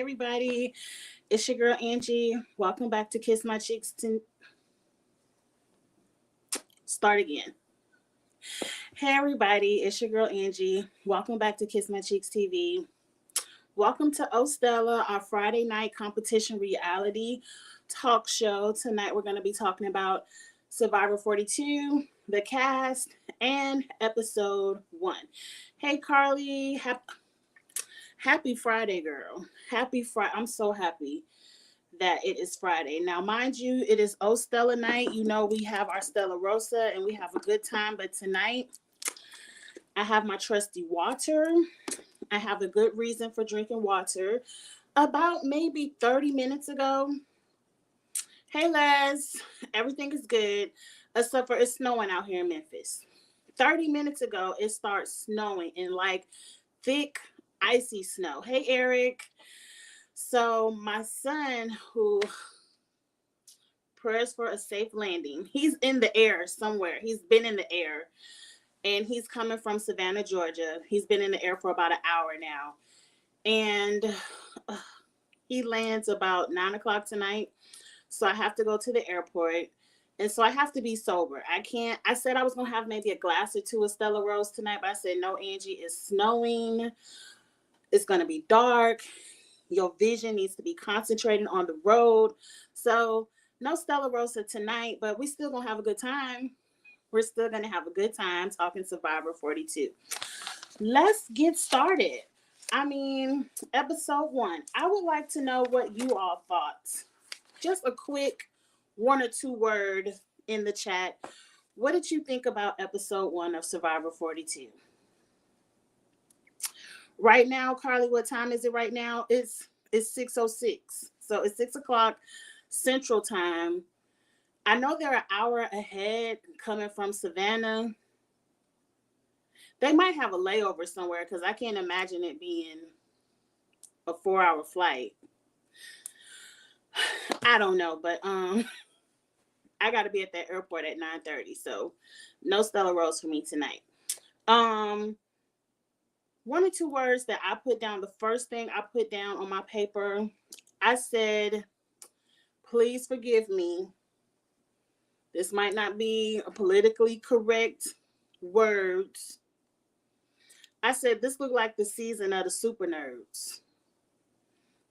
everybody, it's your girl Angie. Welcome back to Kiss My Cheeks to start again. Hey everybody, it's your girl Angie. Welcome back to Kiss My Cheeks TV. Welcome to Stella, our Friday night competition reality talk show. Tonight we're going to be talking about Survivor 42, the cast, and episode 1. Hey Carly, happy Friday, girl. Happy Friday. I'm so happy that it is Friday. Now, mind you, it is Stella night. You know, we have our Stella Rosa and we have a good time. But tonight, I have my trusty water. I have a good reason for drinking water. About maybe 30 minutes ago, hey Les, everything is good, except for it's snowing out here in Memphis. 30 minutes ago, it starts snowing in like thick, icy snow. Hey Eric. So my son, who prayers for a safe landing, he's in the air somewhere. He's been in the air. And he's coming from Savannah, Georgia. He's been in the air for about an hour now. And he lands about 9 o'clock tonight. So I have to go to the airport. And so I have to be sober. I said I was going to have maybe a glass or two of Stella Rose tonight. But I said, no, Angie, it's snowing. It's going to be dark. Your vision needs to be concentrated on the road. So no Stella Rosa tonight. But we still going to have a good time. We're still going to have a good time talking Survivor 42. Let's get started. Episode 1. I would like to know what you all thought. Just a quick 1 or 2 word in the chat. What did you think about episode 1 of Survivor 42? Right now, Carly, what time is it right now? It's 6:06. So it's 6 o'clock Central Time. I know they're an hour ahead coming from Savannah. They might have a layover somewhere because I can't imagine it being a 4-hour flight. I don't know, but I got to be at the airport at 9:30, so no Stella Rose for me tonight. 1 or 2 words that I put down. The first thing I put down on my paper, I said, please forgive me. This might not be a politically correct words. I said this looked like the season of the super nerds,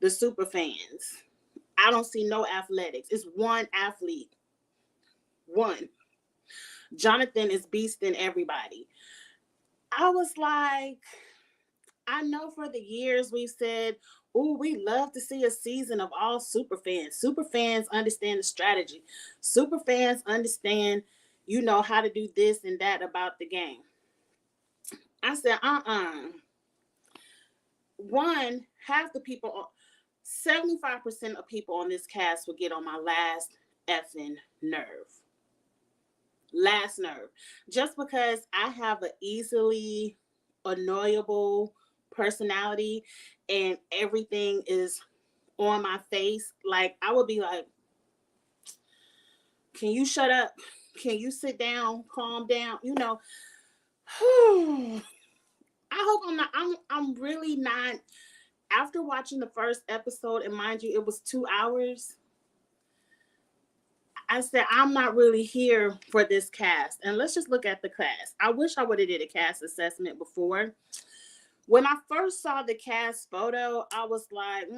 the super fans. I don't see no athletics. It's one athlete. One. Jonathan is beasting everybody. I was like, I know for the years we've said, oh, we love to see a season of all super fans. Super fans understand the strategy. Super fans understand, how to do this and that about the game. I said, One, half the people, 75% of people on this cast will get on my last effing nerve. Last nerve. Just because I have an easily annoyable personality and everything is on my face, like I would be like, can you shut up? Can you sit down, calm down? I hope I'm really not. After watching the first episode, and mind you, it was 2 hours, I said, I'm not really here for this cast. And let's just look at the cast. I wish I would have did a cast assessment before. When I first saw the cast photo, I was like,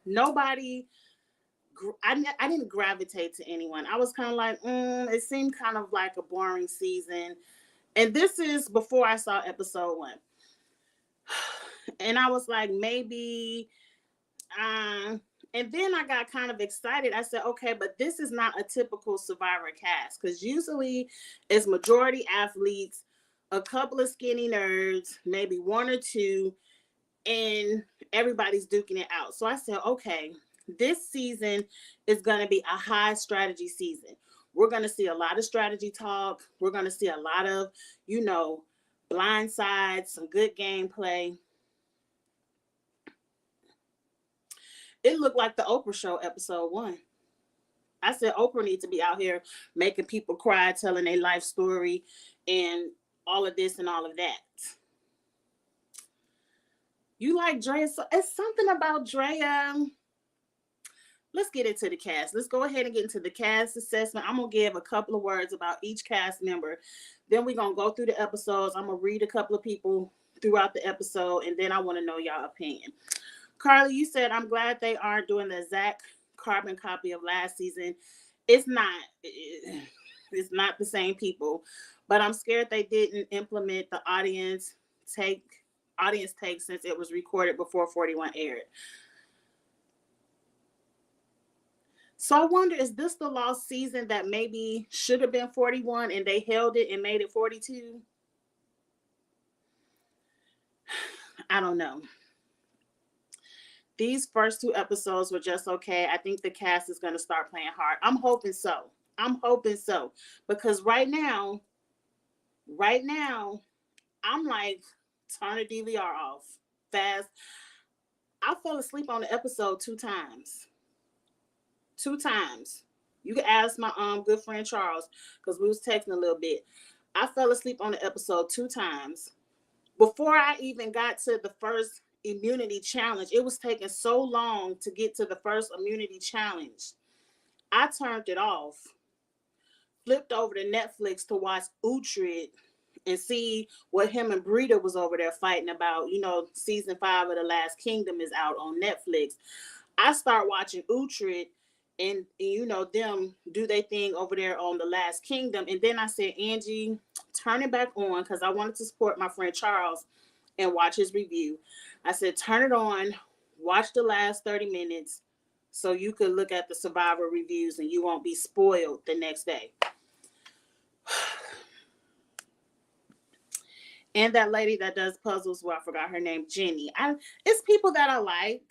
nobody, I didn't gravitate to anyone. I was kind of like, it seemed kind of like a boring season. And this is before I saw episode 1. And I was like, maybe, and then I got kind of excited. I said, okay, but this is not a typical Survivor cast, because usually it's majority athletes, a couple of skinny nerds, maybe 1 or 2, and everybody's duking it out. So I said, okay, this season is going to be a high strategy season. We're going to see a lot of strategy talk. We're going to see a lot of, blind sides, some good gameplay. It looked like the Oprah show episode 1. I said Oprah needs to be out here making people cry, telling their life story, and all of this and all of that. You like Drea? So it's something about Drea. Let's get into the cast. Let's go ahead and get into the cast assessment. I'm going to give a couple of words about each cast member. Then we're going to go through the episodes. I'm going to read a couple of people throughout the episode, and then I want to know y'all opinion. Carly, you said, I'm glad they aren't doing the exact carbon copy of last season. It's not. It's not the same people, but I'm scared they didn't implement the take since it was recorded before 41 aired. So I wonder, is this the lost season that maybe should have been 41 and they held it and made it 42? I don't know. These first two episodes were just okay. I think the cast is going to start playing hard. I'm hoping so. Because right now, I'm like, turn the DVR off fast. I fell asleep on the episode 2 times. 2 times. You can ask my good friend Charles, because we was texting a little bit. I fell asleep on the episode 2 times. Before I even got to the first immunity challenge, it was taking so long to get to the first immunity challenge. I turned it off, flipped over to Netflix to watch Uhtred and see what him and Brita was over there fighting about. You know, season 5 of The Last Kingdom is out on Netflix. I start watching Uhtred and you know, them do their thing over there on The Last Kingdom. And then I said, Angie, turn it back on, because I wanted to support my friend Charles and watch his review. I said, turn it on, watch the last 30 minutes so you could look at the Survivor reviews and you won't be spoiled the next day. And that lady that does puzzles, well, I forgot her name, Jenny. It's people that I like.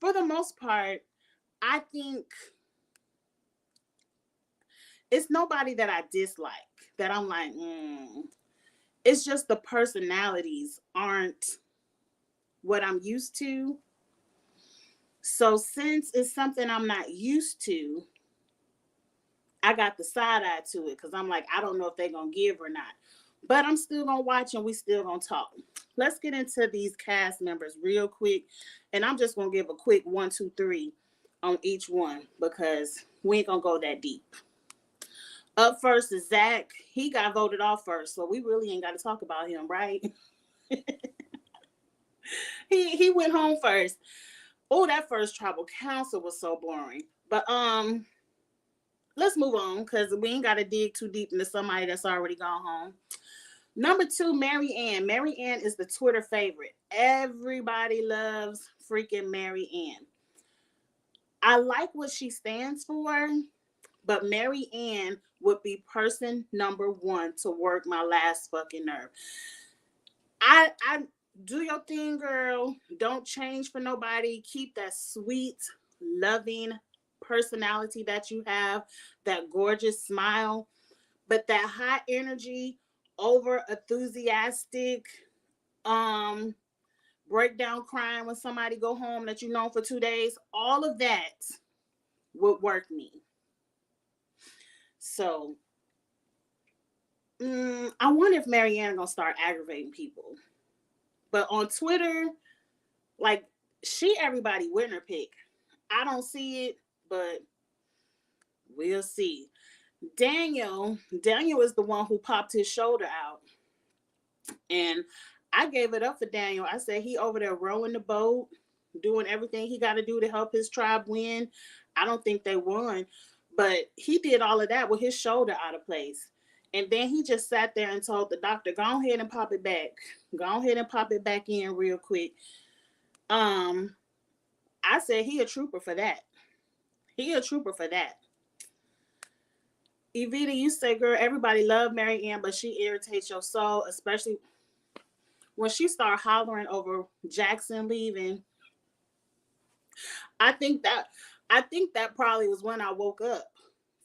For the most part, I think it's nobody that I dislike, that I'm like, It's just the personalities aren't what I'm used to. So since it's something I'm not used to, I got the side eye to it, because I'm like, I don't know if they're going to give or not. But I'm still going to watch and we still going to talk. Let's get into these cast members real quick. And I'm just going to give a quick 1, 2, 3 on each one, because we ain't going to go that deep. Up first is Zach. He got voted off first, so we really ain't got to talk about him, right? he went home first. Oh, that first tribal council was so boring. But let's move on, because we ain't got to dig too deep into somebody that's already gone home. Number 2, Marianne. Marianne is the Twitter favorite. Everybody loves freaking Marianne. I like what she stands for, but Marianne would be person number 1 to work my last fucking nerve. I do your thing, girl. Don't change for nobody. Keep that sweet, loving personality that you have, that gorgeous smile, but that high energy, over enthusiastic, breakdown crying when somebody go home that you know for 2 days, all of that would work me. So I wonder if Marianne gonna start aggravating people. But on Twitter, like, she everybody winner pick. I don't see it, but we'll see. Daniel is the one who popped his shoulder out. And I gave it up for Daniel. I said he over there rowing the boat, doing everything he got to do to help his tribe win. I don't think they won, but he did all of that with his shoulder out of place. And then he just sat there and told the doctor, go ahead and pop it back. Go ahead and pop it back in real quick. I said he a trooper for that. Evita, you say, girl, everybody love Marianne, but she irritates your soul, especially when she started hollering over Jackson leaving. I think that probably was when I woke up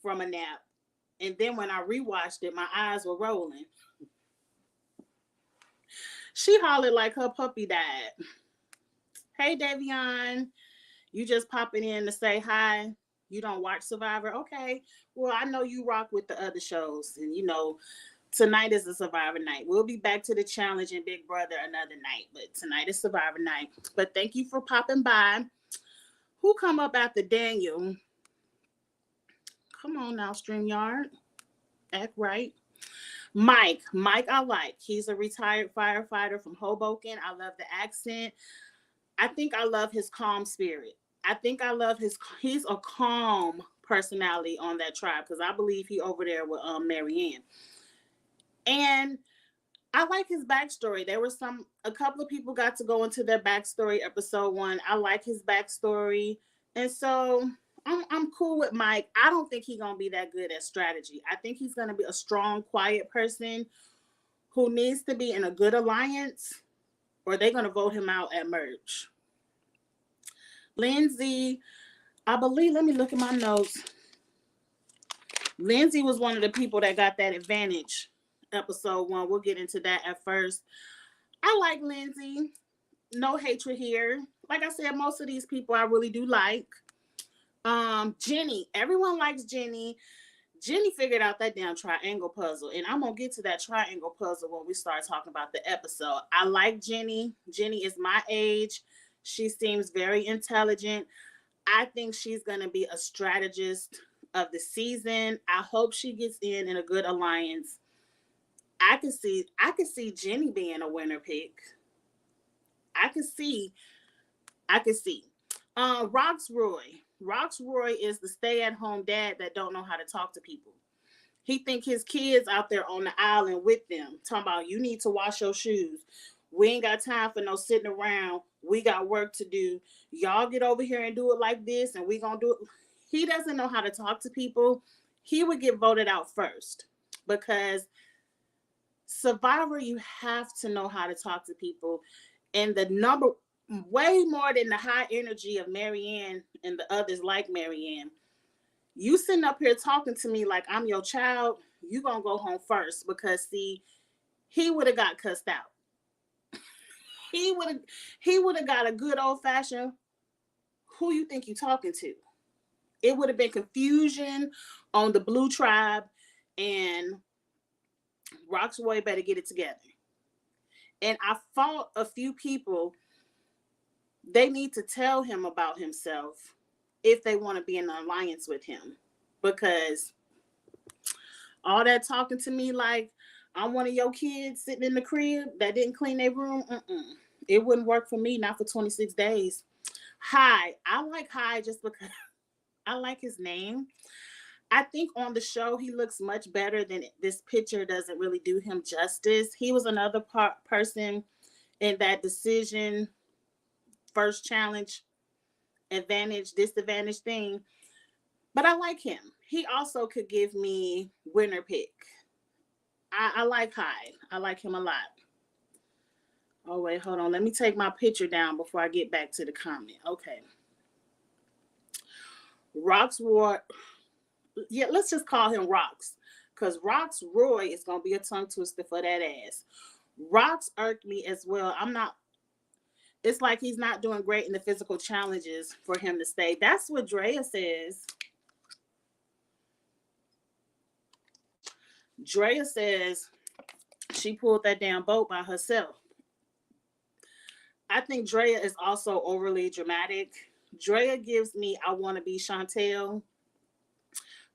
from a nap. And then when I rewatched it, my eyes were rolling. She hollered like her puppy died. Hey, Davion, you just popping in to say hi. You don't watch Survivor? Okay. Well, I know you rock with the other shows. And, you know, Tonight is the Survivor night. We'll be back to the challenge and Big Brother another night, but tonight is Survivor night. But thank you for popping by. Who come up after Daniel? Come on now, StreamYard. Act right. Mike, I like. He's a retired firefighter from Hoboken. I love the accent. I think I love his calm spirit. I think I love he's a calm personality on that tribe because I believe he over there with Marianne. And I like his backstory. There was a couple of people got to go into their backstory episode 1. I like his backstory. And so I'm cool with Mike. I don't think he's going to be that good at strategy. I think he's going to be a strong, quiet person who needs to be in a good alliance or they're going to vote him out at merge. Lindsay, I believe, let me look at my notes. Lindsay was one of the people that got that advantage episode 1. We'll get into that at first. I like Lindsay. No hatred here. Like I said, most of these people I really do like. Jenny. Everyone likes Jenny. Jenny figured out that damn triangle puzzle. And I'm going to get to that triangle puzzle when we start talking about the episode. I like Jenny. Jenny is my age. She seems very intelligent. I think she's going to be a strategist of the season. I hope she gets in a good alliance. I could see Jenny being a winner pick. I could see. Roxroy is the stay-at-home dad that don't know how to talk to people. He think his kids out there on the island with them, talking about you need to wash your shoes. We ain't got time for no sitting around. We got work to do. Y'all get over here and do it like this, and we gonna do it. He doesn't know how to talk to people. He would get voted out first because Survivor, you have to know how to talk to people. And the number, way more than the high energy of Marianne and the others like Marianne. You sitting up here talking to me like I'm your child, you gonna go home first because see, he would have got cussed out. He would have got a good old fashioned, who you think you talking to? It would have been confusion on the blue tribe, and Roxroy better get it together. And I fought a few people. They need to tell him about himself if they want to be in an alliance with him. Because all that talking to me like I'm one of your kids sitting in the crib that didn't clean their room, it wouldn't work for me, not for 26 days. Hi, I like Hi just because I like his name. I think on the show, he looks much better than this picture doesn't really do him justice. He was another person in that decision, first challenge, advantage, disadvantage thing. But I like him. He also could give me winner pick. I like Hyde. I like him a lot. Oh, wait, hold on. Let me take my picture down before I get back to the comment. Okay. Roxroy. Yeah, let's just call him Rox. Because Roxroy is going to be a tongue twister for that ass. Rox irked me as well. It's like he's not doing great in the physical challenges for him to stay. That's what Drea says. Drea says she pulled that damn boat by herself. I think Drea is also overly dramatic. Drea gives me, I want to be Chantel.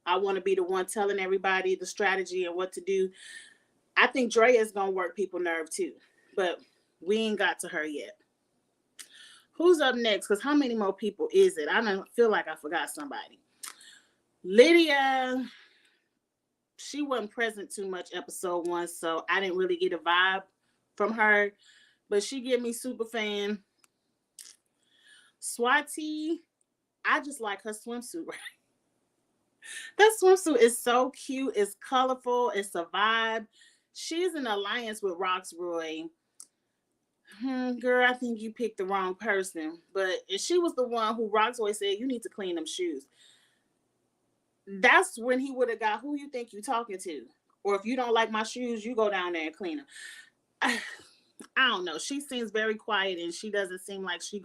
I want to be the one telling everybody the strategy and what to do. I think Drea is going to work people's nerve too. But we ain't got to her yet. Who's up next? Because how many more people is it? I don't feel like I forgot somebody. Lydia, she wasn't present too much episode 1, so I didn't really get a vibe from her. But she gave me super fan. Swati, I just like her swimsuit. That swimsuit is so cute. It's colorful. It's a vibe. She's in alliance with Roxroy. Girl, I think you picked the wrong person. But she was the one who Roxroy said, you need to clean them shoes. That's when he would have got who you think you talking to. Or if you don't like my shoes, you go down there and clean them. I don't know. She seems very quiet and she doesn't seem like she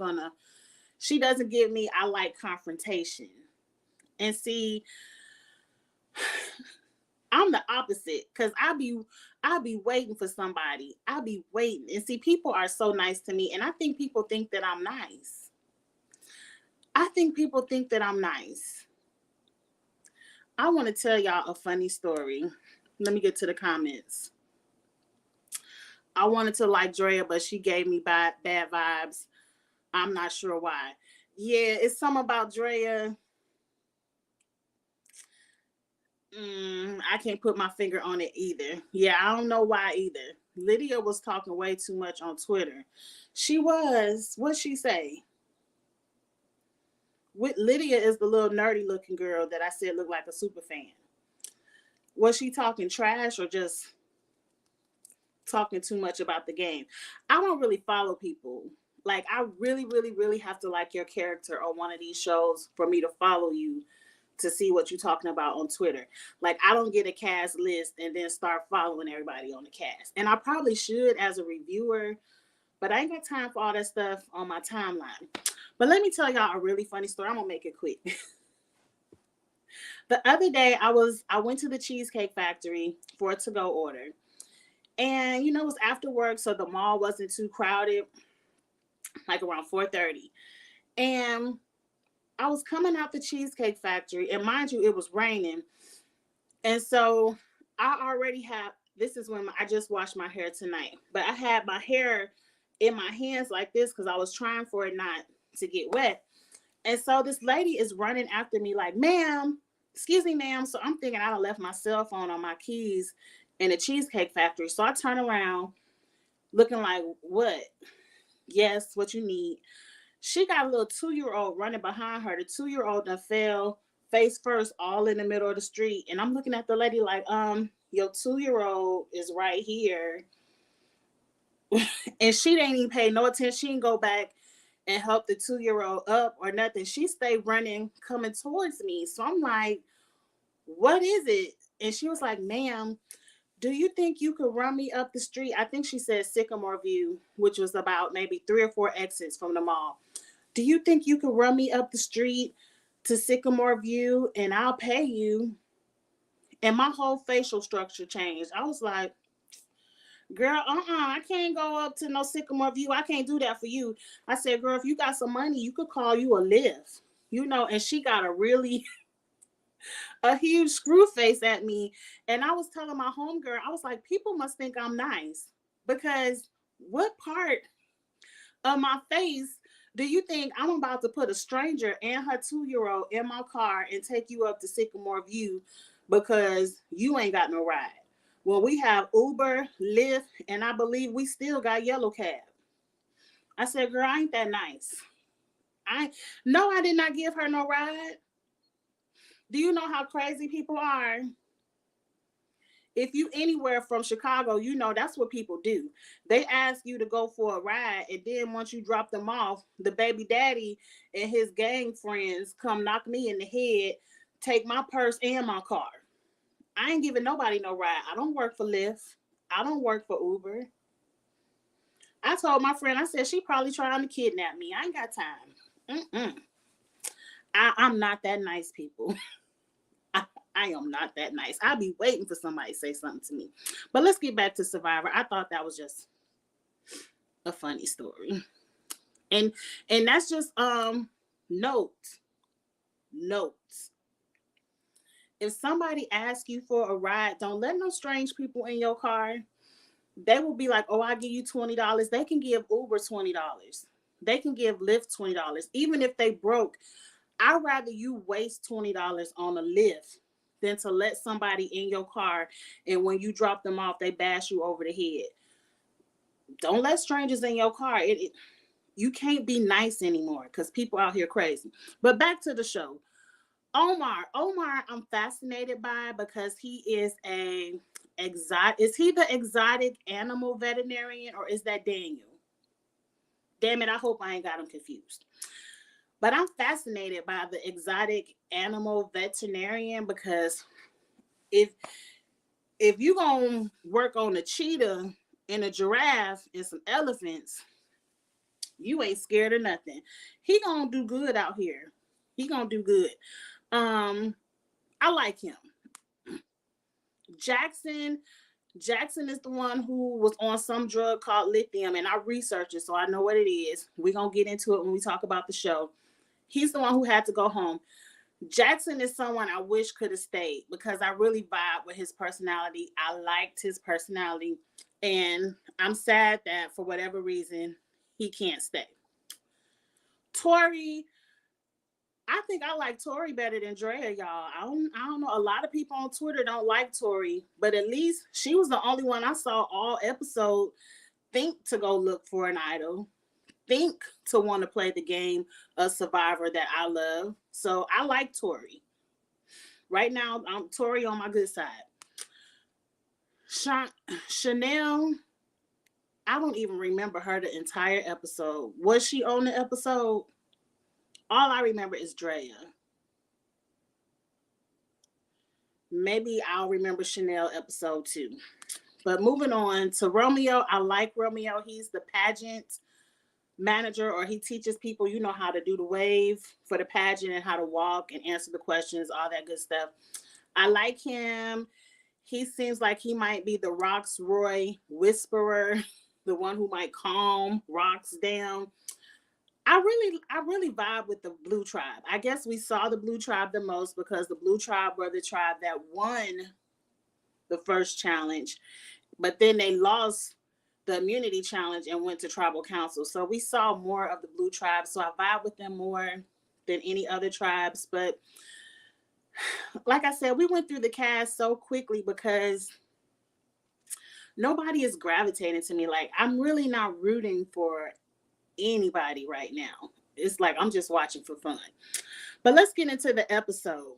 doesn't give me, I like confrontation. And see, I'm the opposite because I be waiting for somebody. I be waiting. And see, people are so nice to me. And I think people think that I'm nice. I think people think that I'm nice. I want to tell y'all a funny story. Let me get to the comments. I wanted to like Drea, but she gave me bad vibes. I'm not sure why. Yeah, it's something about Drea. I can't put my finger on it either. Yeah, I don't know why either. Lydia was talking way too much on Twitter. She was. What'd she say? Lydia is the little nerdy looking girl that I said looked like a super fan. Was she talking trash or just talking too much about the game? I don't really follow people. Like, I really, really, really have to like your character on one of these shows for me to follow you to see what you're talking about on Twitter. Like, I don't get a cast list and then start following everybody on the cast. And I probably should as a reviewer, but I ain't got time for all that stuff on my timeline. But let me tell y'all a really funny story. I'm gonna make it quick. The other day I went to the Cheesecake Factory for a to-go order. And it was after work, so the mall wasn't too crowded, like around 4:30. And I was coming out the Cheesecake Factory, and mind you, it was raining. And so I already have, this is when I just washed my hair tonight, but I had my hair in my hands like this because I was trying for it not to get wet. And so this lady is running after me like, ma'am, excuse me, ma'am. So I'm thinking I done left my cell phone on my keys in the Cheesecake Factory. So I turn around looking like, what? Yes, what you need. She got a little 2-year-old running behind her. The 2-year-old done fell face first all in the middle of the street. And I'm looking at the lady like, your 2-year-old is right here. And she didn't even pay no attention. She didn't go back and help the 2-year-old up or nothing. She stayed running, coming towards me. So I'm like, what is it? And she was like, ma'am, do you think you could run me up the street? I think she said Sycamore View, which was about maybe 3 or 4 exits from the mall. Do you think you could run me up the street to Sycamore View and I'll pay you? And my whole facial structure changed. I was like, girl, I can't go up to no Sycamore View. I can't do that for you. I said, girl, if you got some money, you could call you a Lyft. And she got a huge screw face at me. And I was telling my homegirl, I was like, people must think I'm nice because what part of my face do you think I'm about to put a stranger and her 2-year-old in my car and take you up to Sycamore View because you ain't got no ride? Well, we have Uber, Lyft, and I believe we still got Yellow Cab. I said, girl, I ain't that nice. I did not give her no ride. Do you know how crazy people are? If you anywhere from Chicago, that's what people do. They ask you to go for a ride, and then once you drop them off, the baby daddy and his gang friends come knock me in the head, take my purse and my car. I ain't giving nobody no ride. I don't work for Lyft. I don't work for Uber. I told my friend, I said, she probably trying to kidnap me. I ain't got time. I'm not that nice, people. I am not that nice. I'll be waiting for somebody to say something to me. But let's get back to Survivor. I thought that was just a funny story. And that's just notes. If somebody asks you for a ride, don't let no strange people in your car. They will be like, oh, I'll give you $20. They can give Uber $20. They can give Lyft $20. Even if they broke, I'd rather you waste $20 on a Lyft than to let somebody in your car and when you drop them off, they bash you over the head. Don't let strangers in your car. You can't be nice anymore because people out here crazy. But back to the show. Omar, I'm fascinated by because he is is he the exotic animal veterinarian or is that Daniel? Damn it, I hope I ain't got him confused. But I'm fascinated by the exotic animal veterinarian because if you gonna work on a cheetah and a giraffe and some elephants, you ain't scared of nothing. He gonna do good out here. He gonna do good. I like him. Jackson is the one who was on some drug called lithium, and I researched it, so I know what it is. We're going to get into it when we talk about the show. He's the one who had to go home. Jackson is someone I wish could have stayed because I really vibe with his personality. I liked his personality, and I'm sad that for whatever reason, he can't stay. Tori, I think I like Tori better than Drea, y'all. I don't know. A lot of people on Twitter don't like Tori, but at least she was the only one I saw all episode think to go look for an idol, think to want to play the game of Survivor that I love. So I like Tori. Right now, I'm Tori on my good side. Chanel, I don't even remember her the entire episode. Was she on the episode? All I remember is Drea. Maybe I'll remember Chanel episode 2. But moving on to Romeo, I like Romeo. He's the pageant manager, or he teaches people, how to do the wave for the pageant and how to walk and answer the questions, all that good stuff. I like him. He seems like he might be the Rox Roy whisperer, the one who might calm Rox down. I really vibe with the Blue Tribe. I guess we saw the Blue Tribe the most because the Blue Tribe were the tribe that won the first challenge, but then they lost the immunity challenge and went to tribal council. So we saw more of the Blue Tribe. So I vibe with them more than any other tribes. But like I said, we went through the cast so quickly because nobody is gravitating to me. Like, I'm really not rooting for anybody right now. It's like I'm just watching for fun. But let's get into the episode.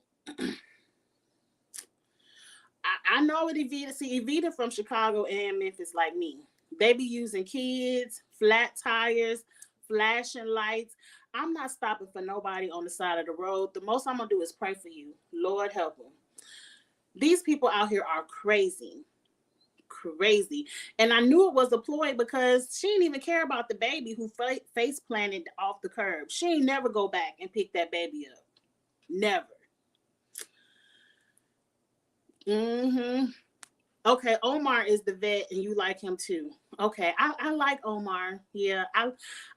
I know what Evita. See, Evita from Chicago and Memphis, like me. They be using kids, flat tires, flashing lights. I'm not stopping for nobody on the side of the road. The most I'm going to do is pray for you. Lord help them. These people out here are crazy. Crazy. And I knew it was a ploy because she didn't even care about the baby who face planted off the curb. She ain't never go back and pick that baby up. Never. Okay, Omar is the vet and you like him too. Okay, I like Omar. Yeah,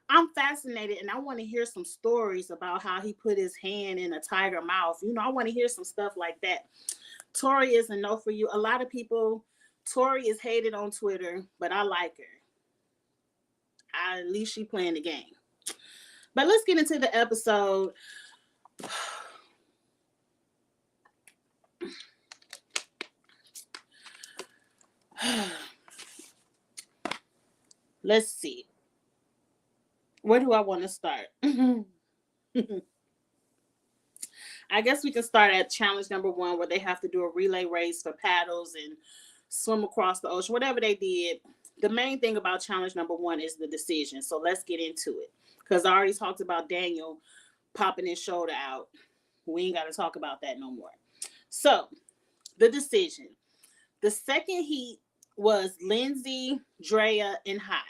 I'm fascinated and I want to hear some stories about how he put his hand in a tiger mouth. I want to hear some stuff like that. Tori is a no for you. A lot of people, Tori is hated on Twitter, but I like her. At least she playing the game. But let's get into the episode. Let's see. Where do I want to start? I guess we can start at challenge number 1, where they have to do a relay race for paddles and swim across the ocean, whatever they did. The main thing about challenge number 1 is the decision. So let's get into it. Because I already talked about Daniel popping his shoulder out. We ain't got to talk about that no more. So, the decision. The second heat was Lindsay, Drea, and High.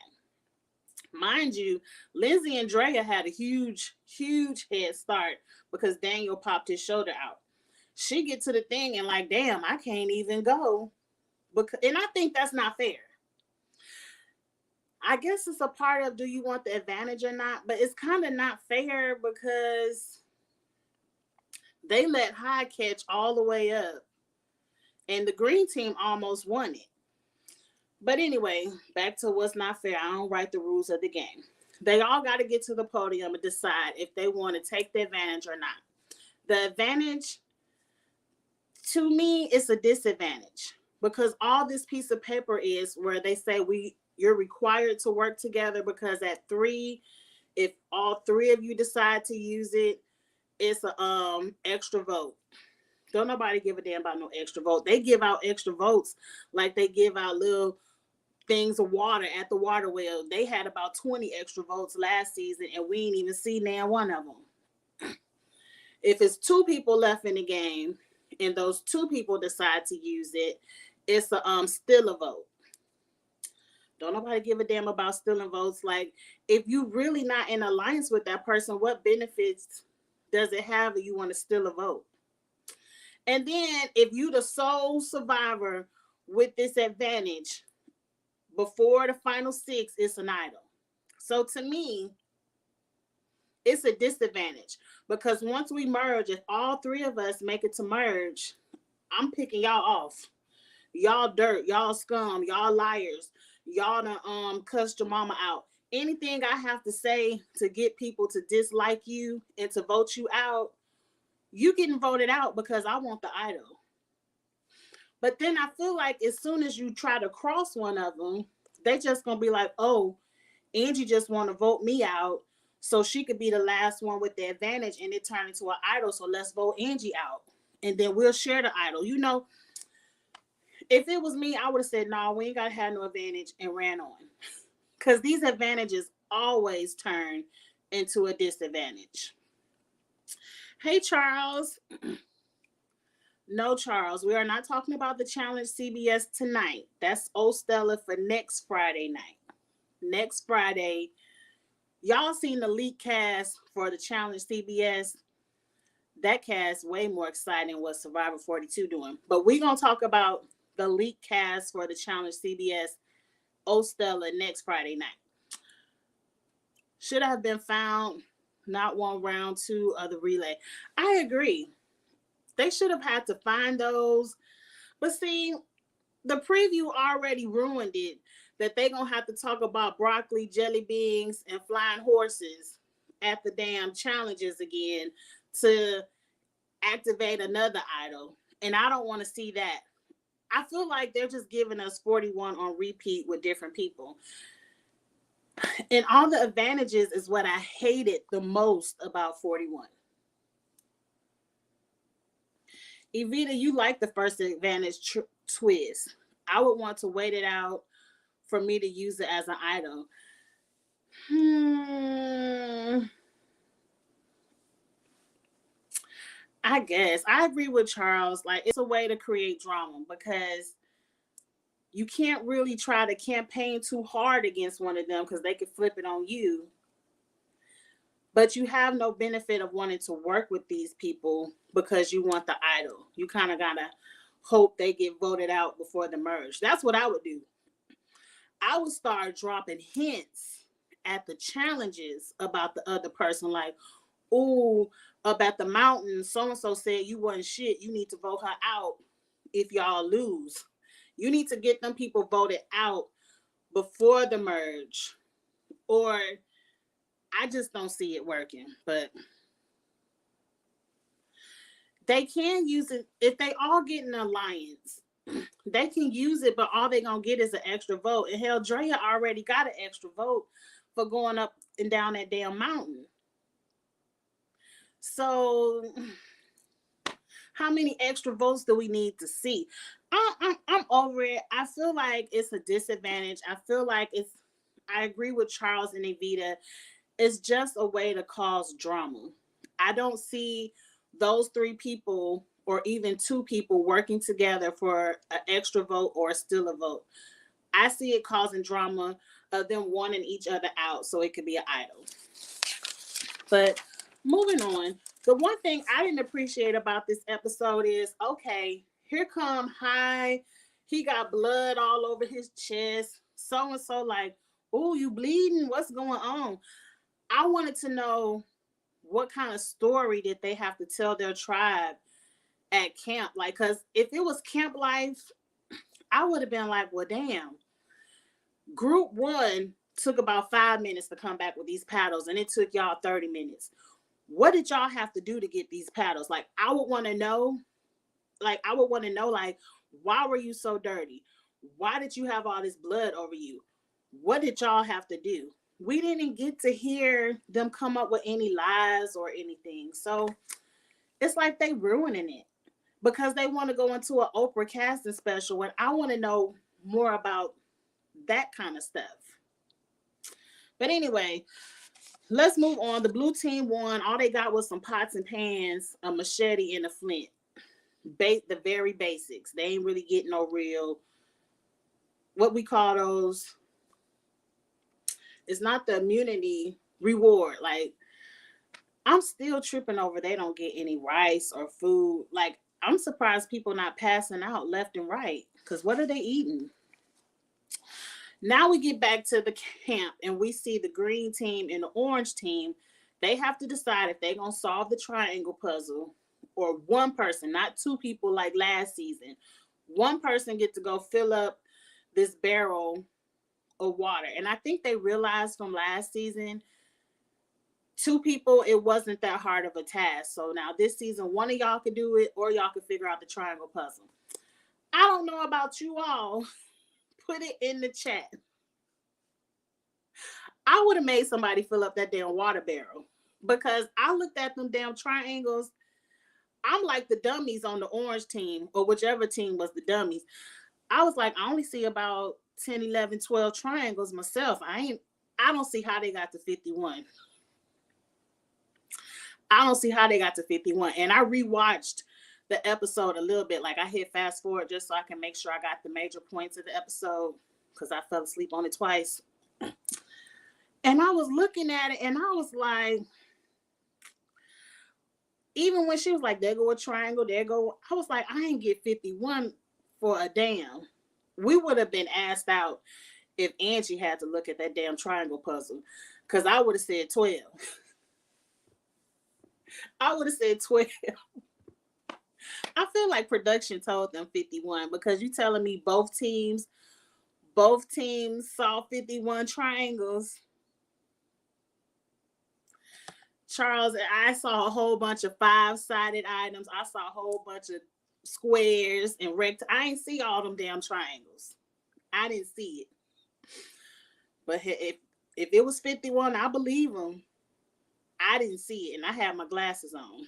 Mind you, Lindsay and Drea had a huge head start because Daniel popped his shoulder out. She get to the thing and like, damn, I can't even go. And I think that's not fair. I guess it's a part of, do you want the advantage or not? But it's kind of not fair because they let High catch all the way up. And the green team almost won it. But anyway, back to what's not fair. I don't write the rules of the game. They all got to get to the podium and decide if they want to take the advantage or not. The advantage, to me, is a disadvantage because all this piece of paper is where they say you're required to work together because at 3, if all 3 of you decide to use it, it's a extra vote. Don't nobody give a damn about no extra vote. They give out extra votes like they give out little things of water at the water well. They had about 20 extra votes last season and we ain't even see now one of them. If it's 2 people left in the game and those 2 people decide to use it, it's a still a vote. Don't nobody give a damn about stealing votes. Like, if you really not in alliance with that person, what benefits does it have if you want to steal a vote? And then if you the sole survivor with this advantage, before the final six, it's an idol. So to me, it's a disadvantage because once we merge, if all three of us make it to merge, I'm picking y'all off. Y'all dirt, y'all scum, y'all liars, y'all done cussed your mama out. Anything I have to say to get people to dislike you and to vote you out, you getting voted out because I want the idol. But then I feel like as soon as you try to cross one of them, they just gonna be like, oh, Angie just want to vote me out so she could be the last one with the advantage and it turned into an idol. So let's vote Angie out. And then we'll share the idol. You know, if it was me, I would have said, no, we ain't got to have no advantage and ran on. Because these advantages always turn into a disadvantage. Hey, Charles. No, Charles, we are not talking about the Challenge CBS tonight. That's old Stella for next Friday night. Next Friday, y'all seen the leak cast for the Challenge CBS. That cast way more exciting than what Survivor 42 doing. But we're going to talk about the leak cast for the Challenge CBS old Stella next Friday night. Should have been found, not one round two of the relay. I agree. They should have had to find those. But see, the preview already ruined it that they're going to have to talk about broccoli, jelly beans, and flying horses at the damn challenges again to activate another idol. And I don't want to see that. I feel like they're just giving us 41 on repeat with different people. And all the advantages is what I hated the most about 41. Evita, you like the first advantage twist. I would want to wait it out for me to use it as an idol. I guess I agree with Charles. Like, it's a way to create drama because you can't really try to campaign too hard against one of them because they could flip it on you. But you have no benefit of wanting to work with these people because you want the idol. You kind of gotta hope they get voted out before the merge. That's what I would do. I would start dropping hints at the challenges about the other person, like, oh, about the mountain, so-and-so said you wasn't shit. You need to vote her out if y'all lose. You need to get them people voted out before the merge. Or I just don't see it working. But they can use it if they all get an alliance. They can use it, but all they're going to get is an extra vote. And hell, Drea already got an extra vote for going up and down that damn mountain. So how many extra votes do we need to see? I'm over it. I feel like it's a disadvantage. I feel like I agree with Charles and Evita. It's just a way to cause drama. I don't see those three people or even two people working together for an extra vote or still a vote. I see it causing drama of them wanting each other out so it could be an idol. But moving on, the one thing I didn't appreciate about this episode is, okay, here come High. He got blood all over his chest. So-and-so like, oh, you bleeding? What's going on? I wanted to know what kind of story did they have to tell their tribe at camp? Like, because if it was camp life, I would have been like, well, damn. Group one took about 5 minutes to come back with these paddles, and it took y'all 30 minutes. What did y'all have to do to get these paddles? Like, I would want to know, like, why were you so dirty? Why did you have all this blood over you? What did y'all have to do? We didn't get to hear them come up with any lies or anything. So it's like they ruining it because they want to go into an Oprah casting special when I want to know more about that kind of stuff. But anyway, let's move on. The blue team won. All they got was some pots and pans, a machete, and a flint. The very basics. They ain't really getting no real, what we call those. It's not the immunity reward. Like, I'm still tripping over they don't get any rice or food. Like, I'm surprised people not passing out left and right. Because what are they eating? Now we get back to the camp and we see the green team and the orange team. They have to decide if they're going to solve the triangle puzzle, or one person, not two people like last season. One person gets to go fill up this barrel of water. And I think they realized from last season, two people, it wasn't that hard of a task. So now this season, one of y'all could do it, or y'all could figure out the triangle puzzle. I don't know about you all. Put it in the chat. I would have made somebody fill up that damn water barrel, because I looked at them damn triangles. I'm like the dummies on the orange team, or whichever team was the dummies. I was like, I only see about 10, 11, 12 triangles myself. I don't see how they got to 51. I don't see how they got to 51. And I rewatched the episode a little bit. Like, I hit fast forward just so I can make sure I got the major points of the episode, because I fell asleep on it twice. And I was looking at it and I was like, even when she was like, there go a triangle, there go, I was like, I ain't get 51 for a damn. We would have been asked out if Angie had to look at that damn triangle puzzle, because I would have said 12. I would have said 12. I feel like production told them 51, because you telling me both teams saw 51 triangles. Charles, I saw a whole bunch of 5-sided items. I saw a whole bunch of squares and I ain't see all them damn triangles. I didn't see it. But if it was 51, I believe them. I didn't see it, and I had my glasses on.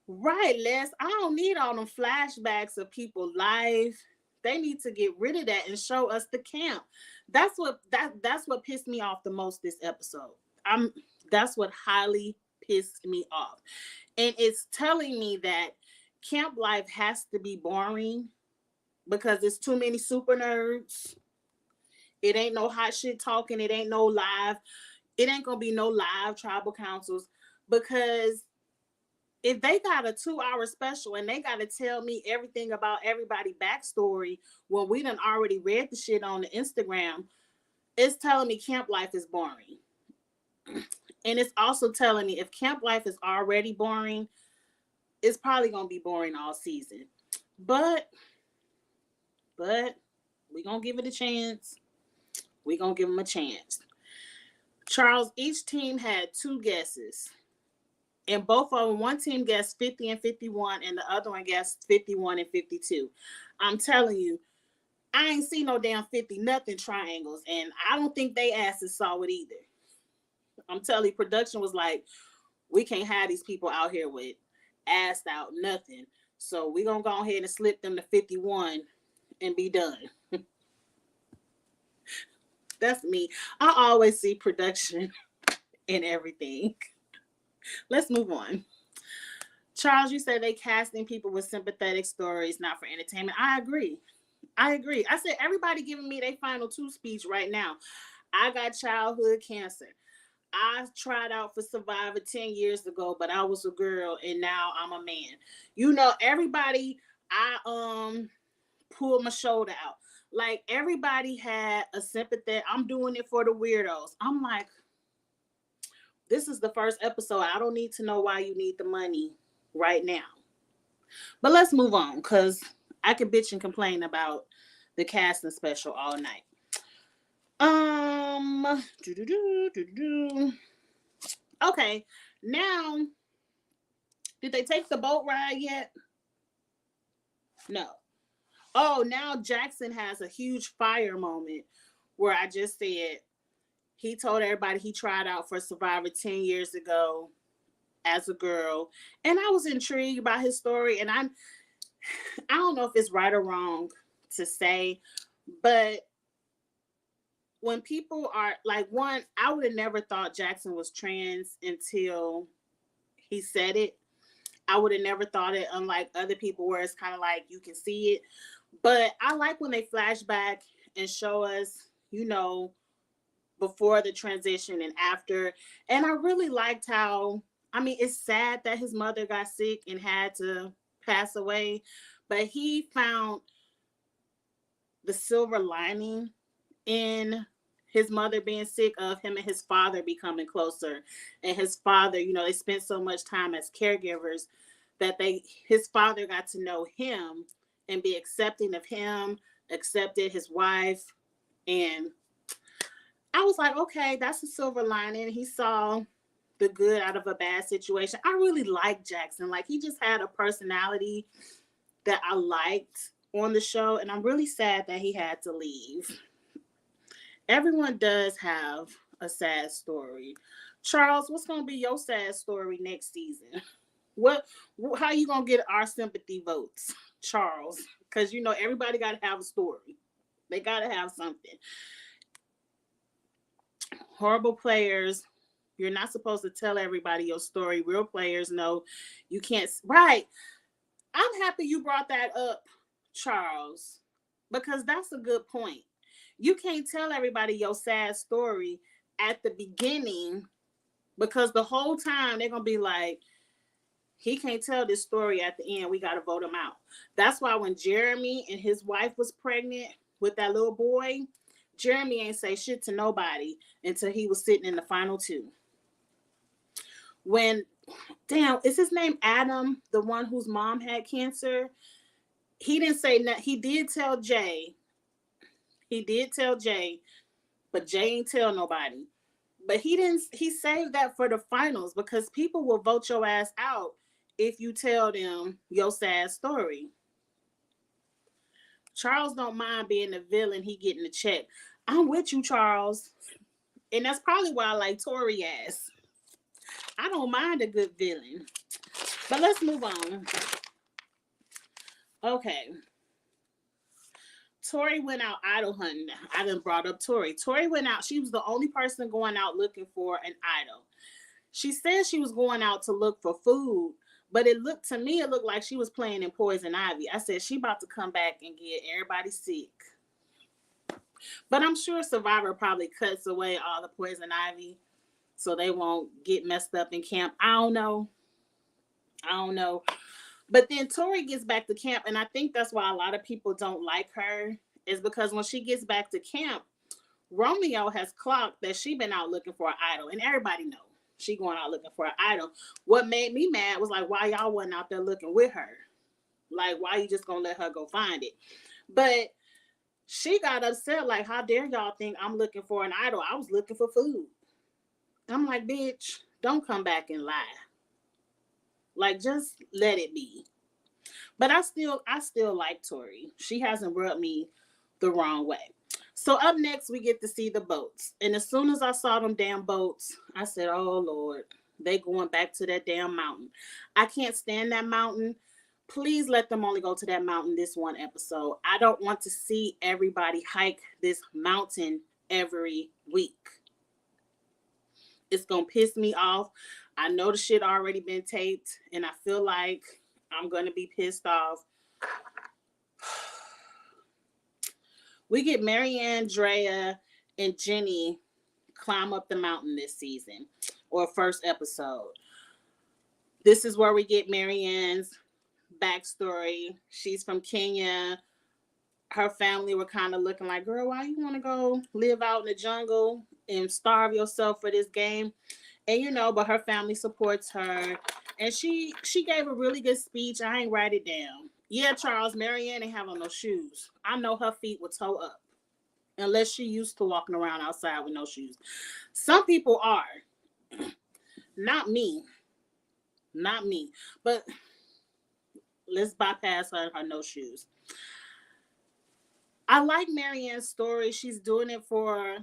Right, Les. I don't need all them flashbacks of people live. They need to get rid of that and show us the camp. That's what pissed me off the most this episode. That's what highly pissed me off. And it's telling me that camp life has to be boring because there's too many super nerds. It ain't no hot shit talking. It ain't no live. It ain't gonna be no live tribal councils, because if they got a 2-hour special and they got to tell me everything about everybody's backstory when we done already read the shit on the Instagram, it's telling me camp life is boring. And it's also telling me if camp life is already boring, it's probably going to be boring all season. But we going to give it a chance. We going to give them a chance. Charles, each team had 2 guesses. And both of them, one team guessed 50 and 51, and the other one guessed 51 and 52. I'm telling you, I ain't seen no damn 50 nothing triangles, and I don't think they asses saw it either. I'm telling you, production was like, we can't have these people out here with assed out nothing. So we're going to go ahead and slip them to 51 and be done. That's me. I always see production in everything. Let's move on. Charles, you said they casting people with sympathetic stories, not for entertainment. I agree. I said everybody giving me their final 2 speech right now. I got childhood cancer. I tried out for Survivor 10 years ago, but I was a girl and now I'm a man. You know, everybody, I pulled my shoulder out. Like, everybody had a sympathy. I'm doing it for the weirdos. I'm like, this is the first episode. I don't need to know why you need the money right now. But let's move on, because I can bitch and complain about the casting special all night. Okay, now, did they take the boat ride yet? No. Oh, now Jackson has a huge fire moment where I just said he told everybody he tried out for Survivor 10 years ago as a girl. And I was intrigued by his story. And I don't know if it's right or wrong to say, but when people are like, one, I would have never thought Jackson was trans until he said it. I would have never thought it, unlike other people where it's kind of like you can see it. But I like when they flash back and show us, you know, before the transition and after. And I really liked how I mean, it's sad that his mother got sick and had to pass away, but he found the silver lining in his mother being sick, of him and his father becoming closer. And his father, they spent so much time as caregivers that his father got to know him and be accepting of him, accepted his wife. And I was like, okay, that's a silver lining. He saw the good out of a bad situation. I really liked Jackson. Like, he just had a personality that I liked on the show, and I'm really sad that he had to leave. Everyone does have a sad story. Charles, what's going to be your sad story next season? How you going to get our sympathy votes, Charles? Because, everybody got to have a story. They got to have something. Horrible players, you're not supposed to tell everybody your story. Real players know you can't. Right. I'm happy you brought that up, Charles, because that's a good point. You can't tell everybody your sad story at the beginning, because the whole time they're going to be like, he can't tell this story at the end. We got to vote him out. That's why when Jeremy and his wife was pregnant with that little boy, Jeremy ain't say shit to nobody until he was sitting in the final two. Is his name Adam, the one whose mom had cancer? He didn't say nothing. He did tell Jay, but Jay ain't tell nobody. But he saved that for the finals, because people will vote your ass out if you tell them your sad story. Charles don't mind being the villain. He getting the check. I'm with you, Charles. And that's probably why I like Tori ass. I don't mind a good villain. But let's move on. Okay. Tori went out idol hunting. I done brought up Tori. Tori went out. She was the only person going out looking for an idol. She said she was going out to look for food, but it looked like she was playing in Poison Ivy. I said, she about to come back and get everybody sick. But I'm sure Survivor probably cuts away all the Poison Ivy so they won't get messed up in camp. I don't know. But then Tori gets back to camp, and I think that's why a lot of people don't like her, is because when she gets back to camp, Romeo has clocked that she been out looking for an idol, and everybody know she going out looking for an idol. What made me mad was like, why y'all wasn't out there looking with her? Like, why you just gonna let her go find it? But she got upset, like, how dare y'all think I'm looking for an idol? I was looking for food. I'm like, bitch, don't come back and lie. Like, just let it be. But I still like Tori. She hasn't rubbed me the wrong way. So up next, we get to see the boats. And as soon as I saw them damn boats, I said, oh, Lord, they going back to that damn mountain. I can't stand that mountain. Please let them only go to that mountain this one episode. I don't want to see everybody hike this mountain every week. It's going to piss me off. I know the shit already been taped, and I feel like I'm going to be pissed off. We get Marianne, Drea, and Jenny climb up the mountain this season, or first episode. This is where we get Marianne's backstory. She's from Kenya. Her family were kind of looking like, girl, why you want to go live out in the jungle and starve yourself for this game? And but her family supports her. And she gave a really good speech. I ain't write it down. Yeah, Charles, Marianne ain't have on no shoes. I know her feet would toe up. Unless she used to walking around outside with no shoes. Some people are. Not me. But let's bypass her no shoes. I like Marianne's story. She's doing it for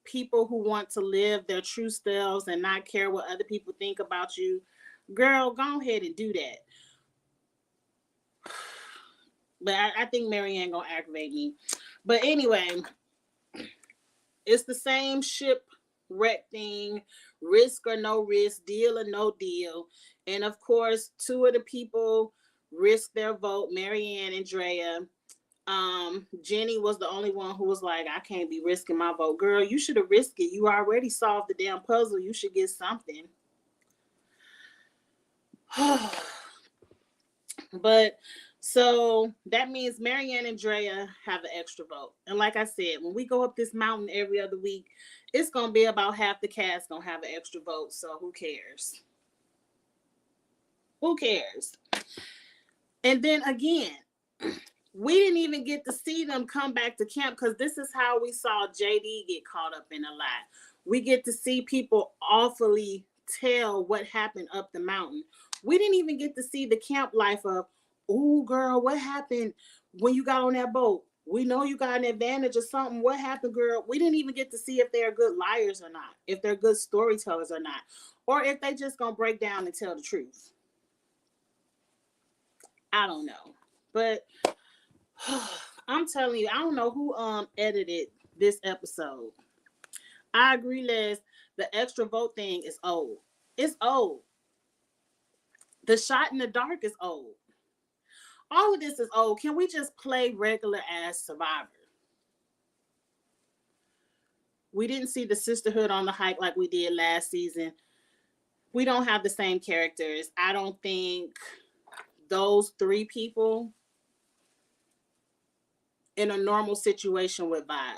people who want to live their true selves and not care what other people think about you. Girl, go ahead and do that. But I think Marianne gonna aggravate me. But anyway, it's the same shipwreck thing, risk or no risk, deal or no deal. And of course, two of the people risked their vote, Marianne and Drea. Jenny was the only one who was like, I can't be risking my vote. Girl, you should have risked it. You already solved the damn puzzle. You should get something. But so that means Marianne and Drea have an extra vote. And like I said, when we go up this mountain every other week, it's gonna be about half the cast gonna have an extra vote. So who cares? Who cares? And then again, we didn't even get to see them come back to camp because this is how we saw JD get caught up in a lie. We get to see people awfully tell what happened up the mountain. We didn't even get to see the camp life of, oh, girl, what happened when you got on that boat? We know you got an advantage or something. What happened, girl? We didn't even get to see if they're good liars or not, if they're good storytellers or not, or if they just gonna break down and tell the truth. I don't know. But I'm telling you, I don't know who edited this episode. I agree, Les. The extra vote thing is old. It's old. The shot in the dark is old. All of this is old. Can we just play regular ass Survivor? We didn't see the sisterhood on the hike like we did last season. We don't have the same characters. I don't think those three people in a normal situation would vibe.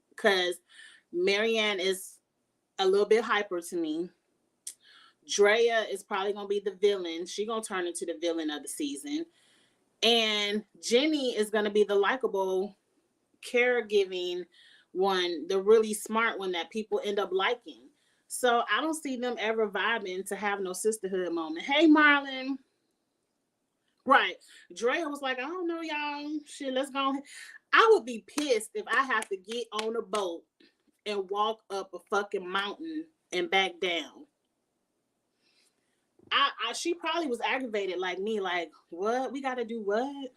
Because Marianne is a little bit hyper to me. Drea is probably going to be the villain. She's going to turn into the villain of the season. And Jenny is going to be the likable, caregiving one, the really smart one that people end up liking. So I don't see them ever vibing to have no sisterhood moment. Hey, Marlon. Right. Drea was like, I don't know, y'all. Shit, let's go. I would be pissed if I have to get on a boat and walk up a fucking mountain and back down. She probably was aggravated like me, like, what? We gotta do what?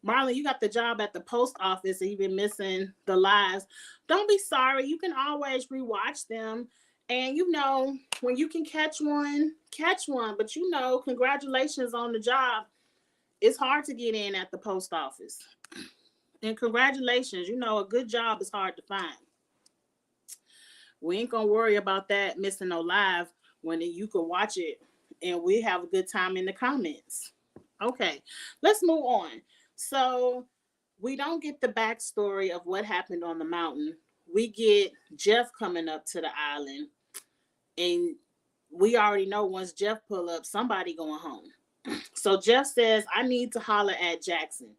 Marlon, you got the job at the post office and you've been missing the lives. Don't be sorry. You can always rewatch them. And you know, when you can catch one, catch one. But you know, congratulations on the job. It's hard to get in at the post office. And congratulations, you know, a good job is hard to find. We ain't gonna worry about that missing no live when you can watch it and we have a good time in the comments. Okay, let's move on. So we don't get the backstory of what happened on the mountain. We get Jeff coming up to the island, and we already know once Jeff pull up, somebody going home. So Jeff says, I need to holler at Jackson.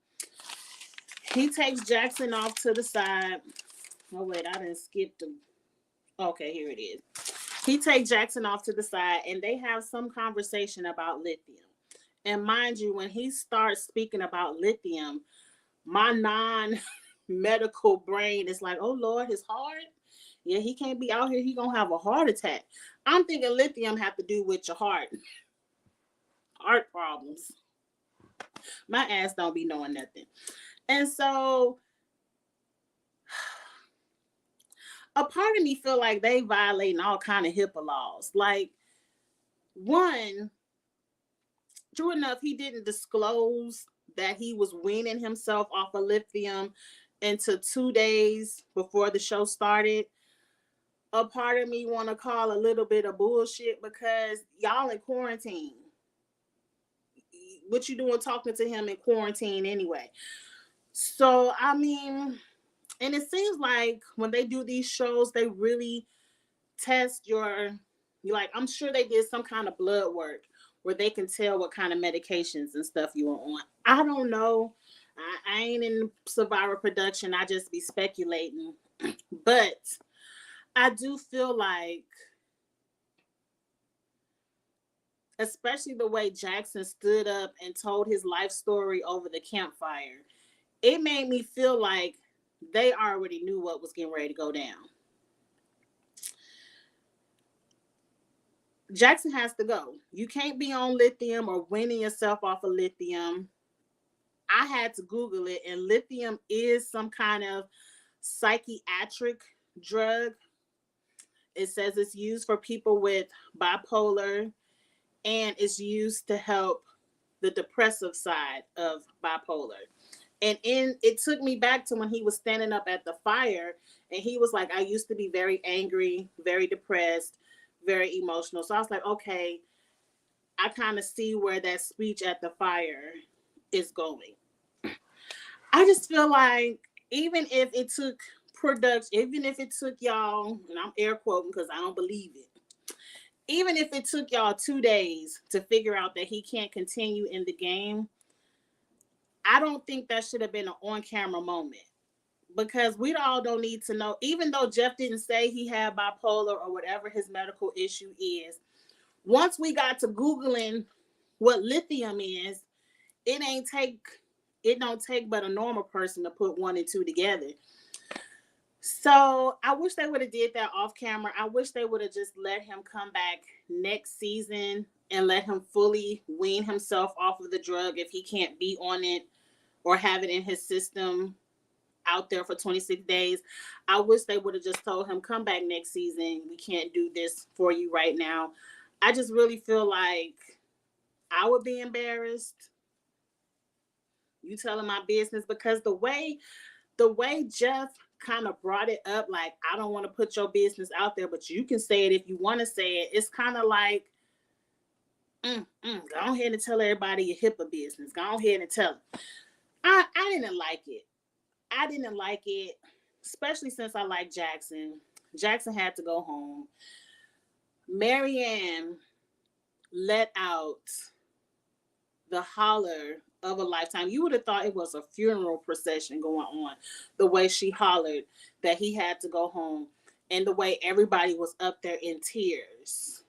He takes Jackson off to the side. Oh wait, I didn't skip the. Okay, here it is. He takes Jackson off to the side and they have some conversation about lithium. And mind you, when he starts speaking about lithium, my non-medical brain is like, oh Lord, his heart? Yeah, he can't be out here. He gonna have a heart attack. I'm thinking lithium have to do with your heart. Heart problems. My ass don't be knowing nothing. And so a part of me feel like they violating all kind of HIPAA laws. Like, one, true enough, he didn't disclose that he was weaning himself off of lithium until 2 days before the show started. A part of me want to call a little bit of bullshit because y'all in quarantine. What you doing talking to him in quarantine anyway? So, I mean, and it seems like when they do these shows, they really test your, like, I'm sure they did some kind of blood work where they can tell what kind of medications and stuff you are on. I don't know. I ain't in Survivor production. I just be speculating. But I do feel like, especially the way Jackson stood up and told his life story over the campfire, it made me feel like they already knew what was getting ready to go down. Jackson has to go. You can't be on lithium or weaning yourself off of lithium. I had to Google it, and lithium is some kind of psychiatric drug. It says it's used for people with bipolar, and it's used to help the depressive side of bipolar. And it took me back to when he was standing up at the fire, and he was like, I used to be very angry, very depressed, very emotional. So I was like, okay, I kind of see where that speech at the fire is going. I just feel like even if it took production, even if it took y'all, and I'm air quoting because I don't believe it, even if it took y'all 2 days to figure out that he can't continue in the game, I don't think that should have been an on-camera moment. Because we all don't need to know, even though Jeff didn't say he had bipolar or whatever his medical issue is, once we got to Googling what lithium is, it don't take but a normal person to put 1 and 2 together. So I wish they would have did that off camera. I wish they would have just let him come back next season and let him fully wean himself off of the drug if he can't be on it or have it in his system out there for 26 days. I wish they would have just told him, come back next season. We can't do this for you right now. I just really feel like I would be embarrassed. You telling my business, because the way Jeff kind of brought it up, like, I don't want to put your business out there, but you can say it if you want to say it. It's kind of like, go ahead and tell everybody your HIPAA business. Go ahead and tell them. I didn't like it. I didn't like it, especially since I like Jackson. Jackson had to go home. Marianne let out the holler of a lifetime. You would have thought it was a funeral procession going on, the way she hollered that he had to go home and the way everybody was up there in tears.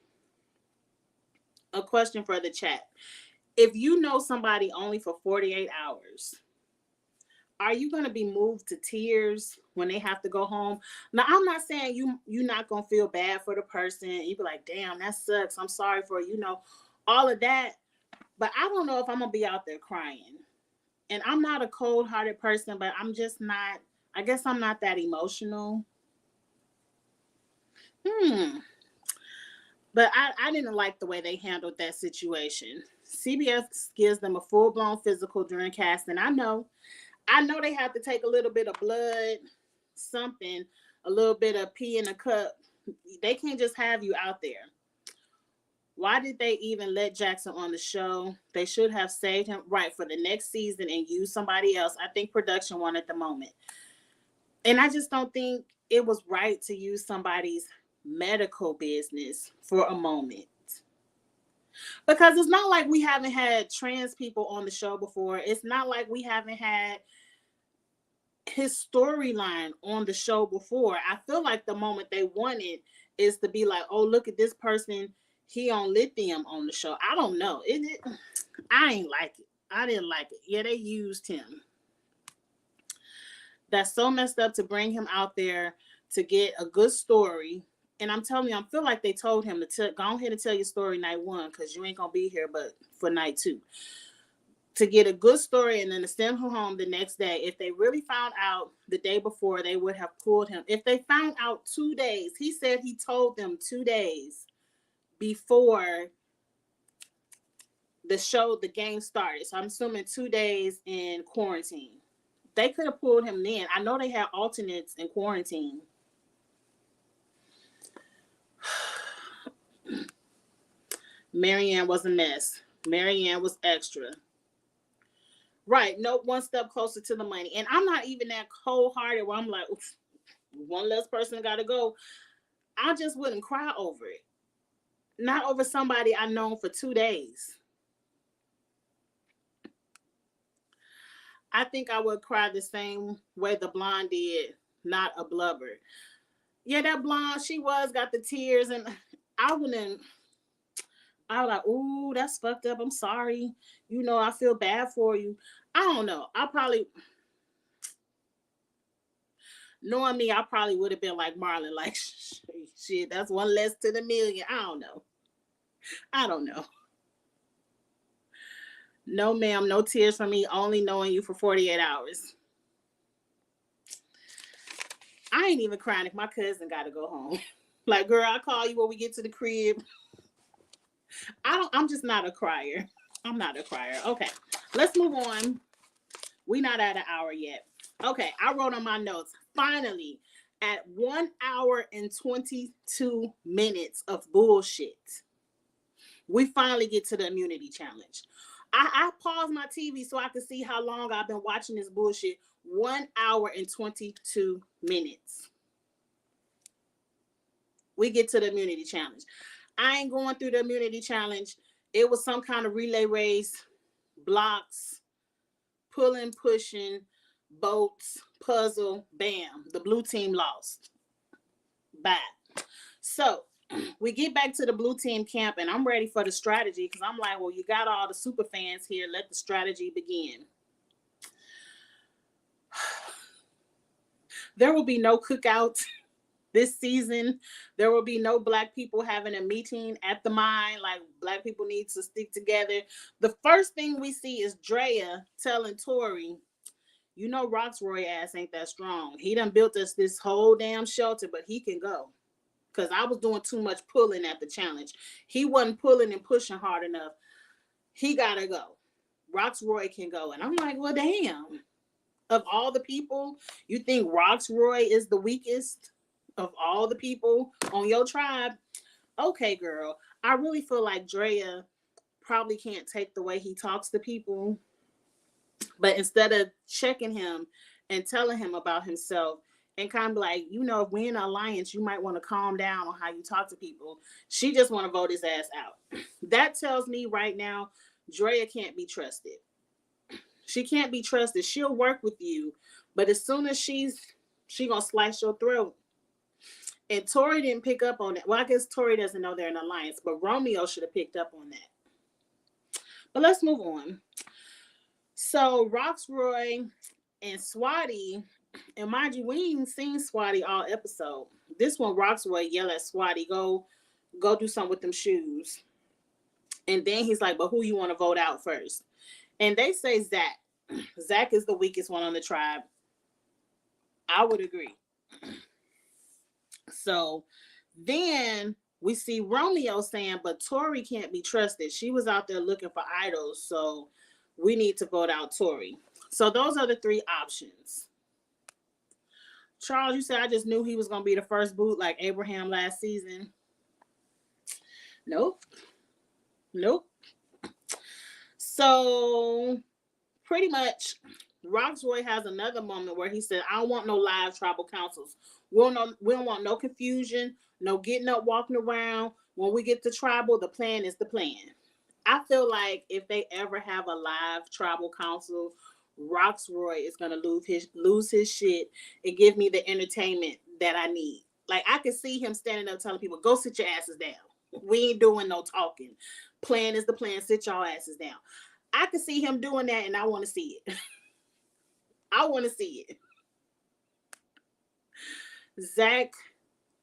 A question for the chat. If you know somebody only for 48 hours, are you going to be moved to tears when they have to go home? Now, I'm not saying you're not going to feel bad for the person. You be like, damn, that sucks. I'm sorry for, all of that. But I don't know if I'm going to be out there crying. And I'm not a cold-hearted person, but I'm just not, I guess I'm not that emotional. But I didn't like the way they handled that situation. CBS gives them a full-blown physical during casting. I know they have to take a little bit of blood, something, a little bit of pee in a cup. They can't just have you out there. Why did they even let Jackson on the show? They should have saved him right for the next season and used somebody else. I think production won at the moment. And I just don't think it was right to use somebody's medical business for a moment. Because it's not like we haven't had trans people on the show before. It's not like we haven't had his storyline on the show before. I feel like the moment they wanted is to be like, oh, look at this person, he on lithium on the show. I don't know. I ain't like it. I didn't like it. Yeah, they used him. That's so messed up to bring him out there to get a good story. And I'm telling you, I feel like they told him to go ahead and tell your story night 1 because you ain't going to be here but for night 2. To get a good story and then to send him home the next day. If they really found out the day before, they would have pulled him. If they found out 2 days, he said he told them 2 days before the game started. So I'm assuming 2 days in quarantine. They could have pulled him then. I know they had alternates in quarantine. Marianne was a mess. Marianne was extra. Right. No, one step closer to the money. And I'm not even that cold-hearted where I'm like, one less person got to go. I just wouldn't cry over it. Not over somebody I've known for 2 days. I think I would cry the same way the blonde did, not a blubber. Yeah, that blonde, she got the tears, and I was like, ooh, that's fucked up. I'm sorry. I feel bad for you. I don't know. Knowing me, I probably would have been like Marlon, like, shit, that's one less to the million. I don't know. No, ma'am, no tears from me, only knowing you for 48 hours. I ain't even crying if my cousin got to go home. Like, girl, I'll call you when we get to the crib. I'm just not a crier. I'm not a crier. Okay, let's move on. We're not at an hour yet. Okay, I wrote on my notes, finally, at 1 hour and 22 minutes of bullshit. We finally get to the immunity challenge. I paused my TV so I could see how long I've been watching this bullshit. 1 hour and 22 minutes. We get to the immunity challenge. I ain't going through the immunity challenge. It was some kind of relay race, blocks, pulling, pushing, boats, puzzle, bam. The blue team lost. Bye. So we get back to the blue team camp, and I'm ready for the strategy because I'm like, well, you got all the super fans here. Let the strategy begin. There will be no cookouts this season. There will be no black people having a meeting at the mine. Like, black people need to stick together. The first thing we see is Drea telling Tori, you know, Roxroy ass ain't that strong. He done built us this whole damn shelter, but he can go. Because I was doing too much pulling at the challenge. He wasn't pulling and pushing hard enough. He got to go. Roxroy can go. And I'm like, well, damn. Of all the people, you think Roxroy is the weakest of all the people on your tribe? Okay, girl. I really feel like Drea probably can't take the way he talks to people. But instead of checking him and telling him about himself and kind of like, you know, if we're in an alliance, you might want to calm down on how you talk to people. She just want to vote his ass out. That tells me right now, Drea can't be trusted. She can't be trusted. She'll work with you, but as soon as she gonna slice your throat. And Tori didn't pick up on that. Well, I guess Tori doesn't know they're in an alliance, but Romeo should have picked up on that. But let's move on. So Roxroy and Swati, and mind you, we ain't seen Swati all episode. This one, Roxroy yell at Swati, go do something with them shoes. And then he's like, but who you want to vote out first? And they say Zach. Zach is the weakest one on the tribe. I would agree. So then we see Romeo saying, but Tori can't be trusted. She was out there looking for idols, so we need to vote out Tori. So those are the three options. Charles, you said I just knew he was going to be the first boot like Abraham last season. Nope. So pretty much Roxroy has another moment where he said, I don't want no live tribal councils. We don't want no confusion, no getting up, walking around. When we get to tribal, the plan is the plan. I feel like if they ever have a live tribal council, Roxroy is gonna lose his shit and give me the entertainment that I need. Like, I could see him standing up telling people, go sit your asses down. We ain't doing no talking. Plan is the plan. Sit your asses down. I could see him doing that, and I want to see it. I want to see it. Zach,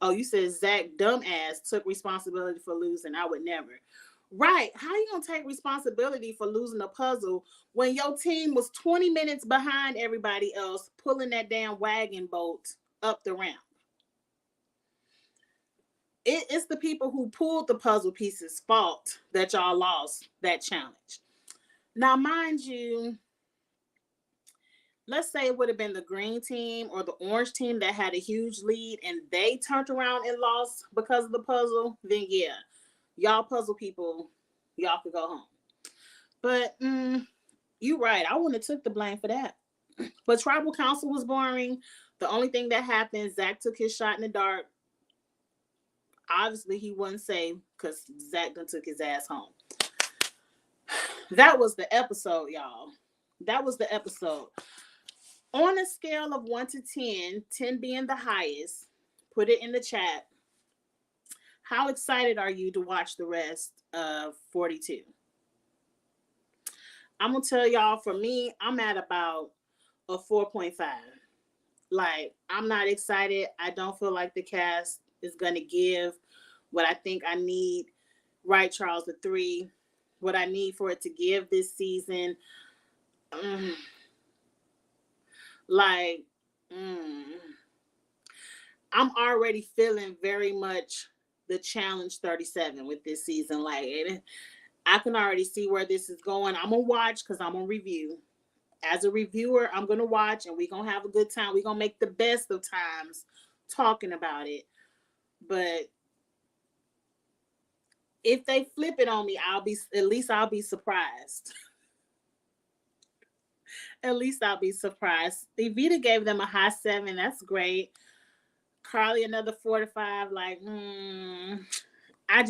oh, you said Zach dumbass took responsibility for losing. I would never. Right. How you going to take responsibility for losing a puzzle when your team was 20 minutes behind everybody else pulling that damn wagon boat up the ramp? It's the people who pulled the puzzle pieces' fault that y'all lost that challenge. Now, mind you, let's say it would have been the green team or the orange team that had a huge lead and they turned around and lost because of the puzzle, then yeah, y'all puzzle people, y'all could go home. But you're right. I wouldn't have took the blame for that. But tribal council was boring. The only thing that happened, Zach took his shot in the dark. Obviously, he wasn't safe because Zach done took his ass home. That was the episode, y'all. That was the episode. On a scale of 1 to 10, 10 being the highest, put it in the chat. How excited are you to watch the rest of 42? I'm going to tell y'all, for me, I'm at about a 4.5. Like, I'm not excited. I don't feel like the cast is going to give what I think I need. Right, Charles, the 3. What I need for it to give this season. I'm already feeling very much the challenge 37 with this season. Like, I can already see where this is going. I'm going to watch because I'm going to review. As a reviewer, I'm going to watch and we're going to have a good time. We're going to make the best of times talking about it. But If they flip it on me, I'll be surprised. At least I'll be surprised. Evita gave them a high 7. That's great. Carly another 4 to 5. Like, I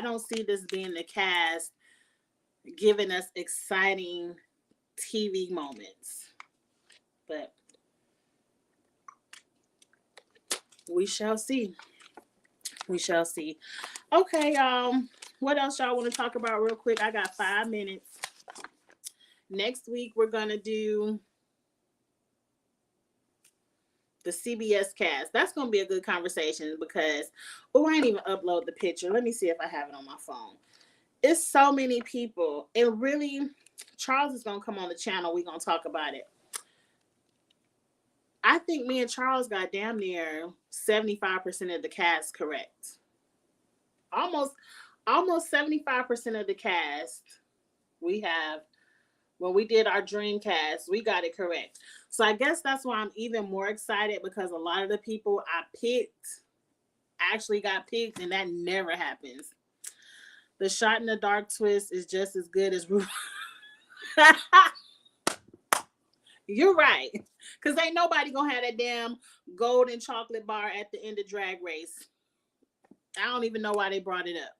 don't see this being the cast giving us exciting TV moments. But we shall see. We shall see. Okay, what else y'all want to talk about real quick? I got 5 minutes. Next week we're gonna do the CBS cast. That's gonna be a good conversation because I ain't even upload the picture. Let me see if I have it on my phone. It's so many people, and really, Charles is gonna come on the channel. We're gonna talk about it. I think me and Charles got damn near 75% of the cast correct. Almost 75% of the cast we have. When we did our Dreamcast, we got it correct. So I guess that's why I'm even more excited, because a lot of the people I picked actually got picked, and that never happens. The Shot in the Dark twist is just as good as You're right. Because ain't nobody going to have that damn golden chocolate bar at the end of Drag Race. I don't even know why they brought it up.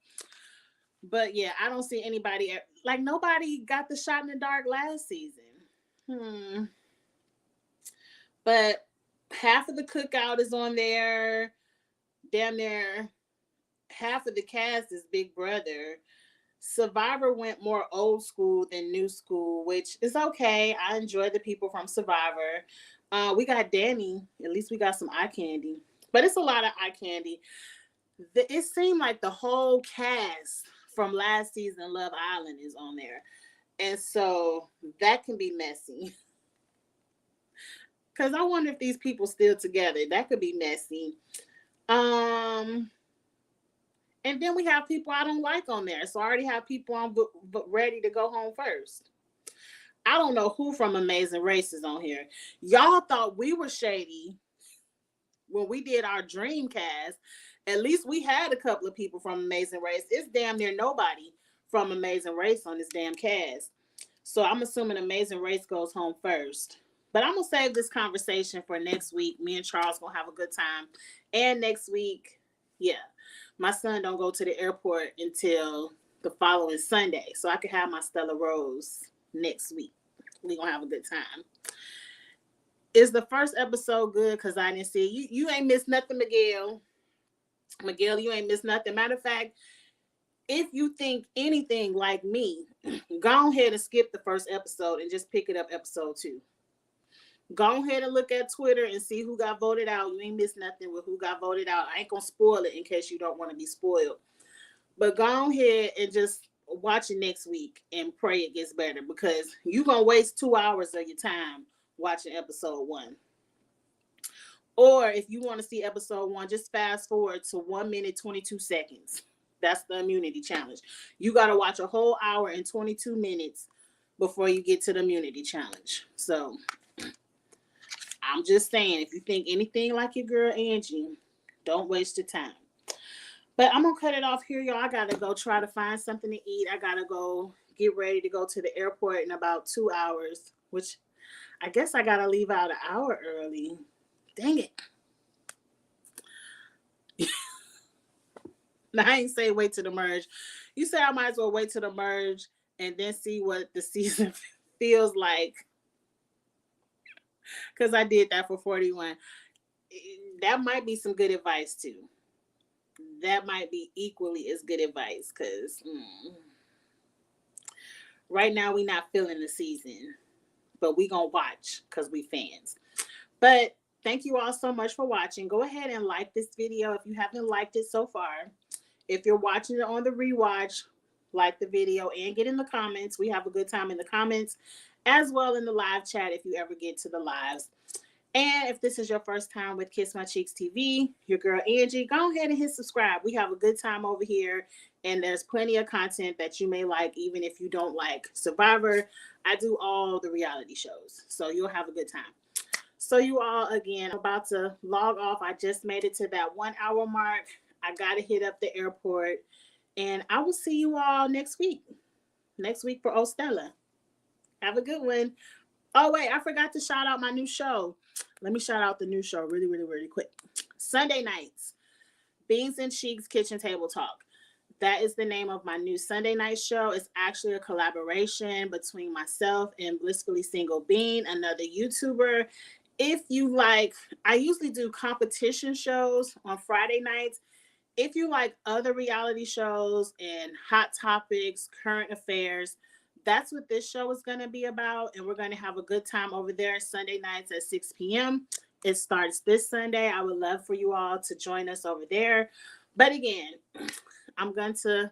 But yeah, I don't see anybody, like nobody got the Shot in the Dark last season. But half of the cookout is on there. Damn near half of the cast is Big Brother. Survivor went more old school than new school, which is okay. I enjoy the people from Survivor. We got Danny. At least we got some eye candy. But it's a lot of eye candy. It seemed like the whole cast from last season Love Island is on there. And so that can be messy. Because I wonder if these people still together. That could be messy. And then we have people I don't like on there. So I already have people on ready to go home first. I don't know who from Amazing Race is on here. Y'all thought we were shady when we did our Dreamcast. At least we had a couple of people from Amazing Race. It's damn near nobody from Amazing Race on this damn cast. So I'm assuming Amazing Race goes home first. But I'm going to save this conversation for next week. Me and Charles going to have a good time. And next week, yeah, my son don't go to the airport until the following Sunday. So I can have my Stella Rose next week. We're going to have a good time. Is the first episode good? Because I didn't see it. You ain't missed nothing, Miguel. Miguel, you ain't missed nothing. Matter of fact, if you think anything like me, go ahead and skip the first episode and just pick it up episode 2. Go ahead and look at Twitter and see who got voted out. You ain't missed nothing with who got voted out. I ain't going to spoil it in case you don't want to be spoiled. But go ahead and just watch it next week and pray it gets better, because you're going to waste 2 hours of your time watching episode 1. Or if you want to see episode 1, just fast forward to 1 minute, 22 seconds. That's the immunity challenge. You got to watch a whole hour and 22 minutes before you get to the immunity challenge. So I'm just saying, if you think anything like your girl Angie, don't waste your time. But I'm going to cut it off here, y'all. I got to go try to find something to eat. I got to go get ready to go to the airport in about 2 hours, which I guess I got to leave out an hour early. Dang it. Now, I ain't say wait to the merge. You say I might as well wait to the merge and then see what the season feels like. Because I did that for 41. That might be some good advice, too. That might be equally as good advice. Because right now, we not feeling the season. But we going to watch because we fans. But thank you all so much for watching. Go ahead and like this video if you haven't liked it so far. If you're watching it on the rewatch, like the video and get in the comments. We have a good time in the comments, as well in the live chat if you ever get to the lives. And if this is your first time with Kiss My Cheeks TV, your girl Angie, go ahead and hit subscribe. We have a good time over here, and there's plenty of content that you may like, even if you don't like Survivor. I do all the reality shows, so you'll have a good time. So you all, again, I'm about to log off. I just made it to that 1 hour mark. I got to hit up the airport And I will see you all next week. Next week for Stella. Have a good one. Oh, wait, I forgot to shout out my new show. Let me shout out the new show really, really, really quick. Sunday nights, Beans and Cheeks Kitchen Table Talk. That is the name of my new Sunday night show. It's actually a collaboration between myself and Blissfully Single Bean, another YouTuber. If you like, I usually do competition shows on Friday nights. If you like other reality shows and hot topics, current affairs, that's what this show is going to be about. And we're going to have a good time over there Sunday nights at 6 p.m. It starts this Sunday. I would love for you all to join us over there. But again, I'm going to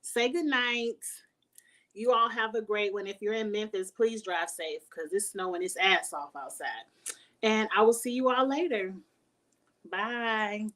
say good night. You all have a great one. If you're in Memphis, please drive safe because it's snowing its ass off outside. And I will see you all later. Bye.